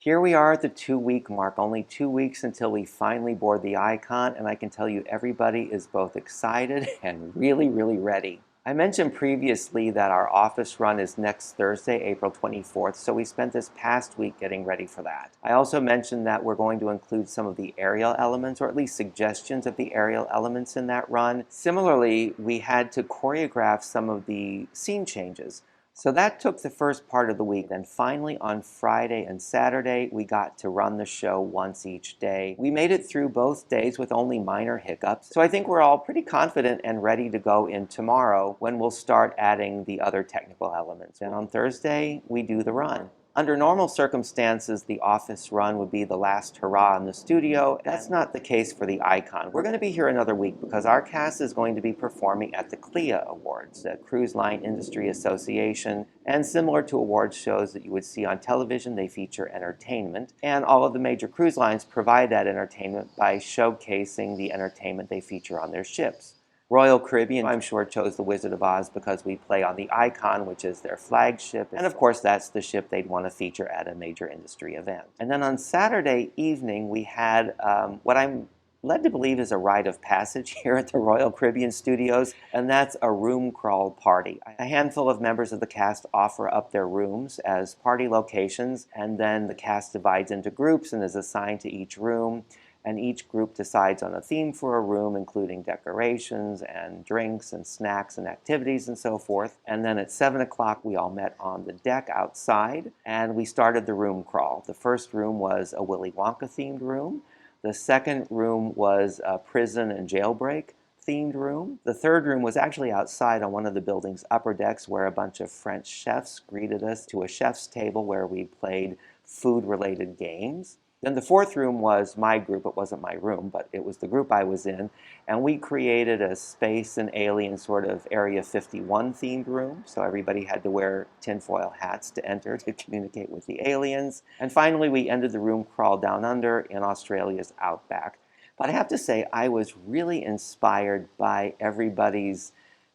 Here we are at the 2-week mark, only 2 weeks until we finally board the Icon, and I can tell you everybody is both excited and really ready. I mentioned previously that our office run is next Thursday, April 24th, so we spent this past week getting ready for that. I also mentioned that we're going to include some of the aerial elements, or at least suggestions of the aerial elements in that run. Similarly, we had to choreograph some of the scene changes. So that took the first part of the week. Then finally on Friday and Saturday, we got to run the show once each day. We made it through both days with only minor hiccups. So I think we're all pretty confident and ready to go in tomorrow when we'll start adding the other technical elements. And on Thursday, we do the run. Under normal circumstances, the office run would be the last hurrah in the studio. That's not the case for the Icon. We're going to be here another week because our cast is going to be performing at the CLIA Awards, the Cruise Line Industry Association. And similar to awards shows that you would see on television, they feature entertainment. And all of the major cruise lines provide that entertainment by showcasing the entertainment they feature on their ships. Royal Caribbean, I'm sure, chose the Wizard of Oz because we play on the Icon, which is their flagship. And of course, that's the ship they'd want to feature at a major industry event. And then on Saturday evening, we had what I'm led to believe is a rite of passage here at the Royal Caribbean Studios, and that's a room crawl party. A handful of members of the cast offer up their rooms as party locations, and then the cast divides into groups and is assigned to each room. And each group decides on a theme for a room, including decorations and drinks and snacks and activities and so forth. And then at 7 o'clock, we all met on the deck outside, and we started the room crawl. The first room was a Willy Wonka-themed room. The second room was a prison and jailbreak themed room. The third room was actually outside on one of the building's upper decks, where a bunch of French chefs greeted us to a chef's table where we played food-related games. Then the fourth room was my group. It wasn't my room, but it was the group I was in. And we created a space and alien sort of Area 51 themed room. So everybody had to wear tinfoil hats to enter to communicate with the aliens. And finally, we ended the room crawl down under in Australia's outback. But I have to say, I was really inspired by everybody's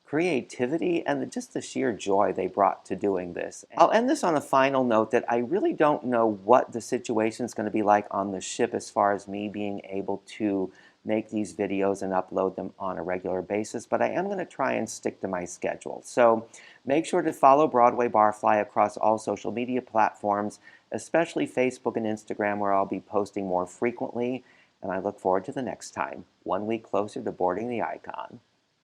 creativity and just the sheer joy they brought to doing this. I'll end this on a final note that I really don't know what the situation is going to be like on the ship as far as me being able to make these videos and upload them on a regular basis, but I am going to try and stick to my schedule. So make sure to follow Broadway Barfly across all social media platforms, especially Facebook and Instagram, where I'll be posting more frequently, and I look forward to the next time, 1 week closer to boarding the Icon.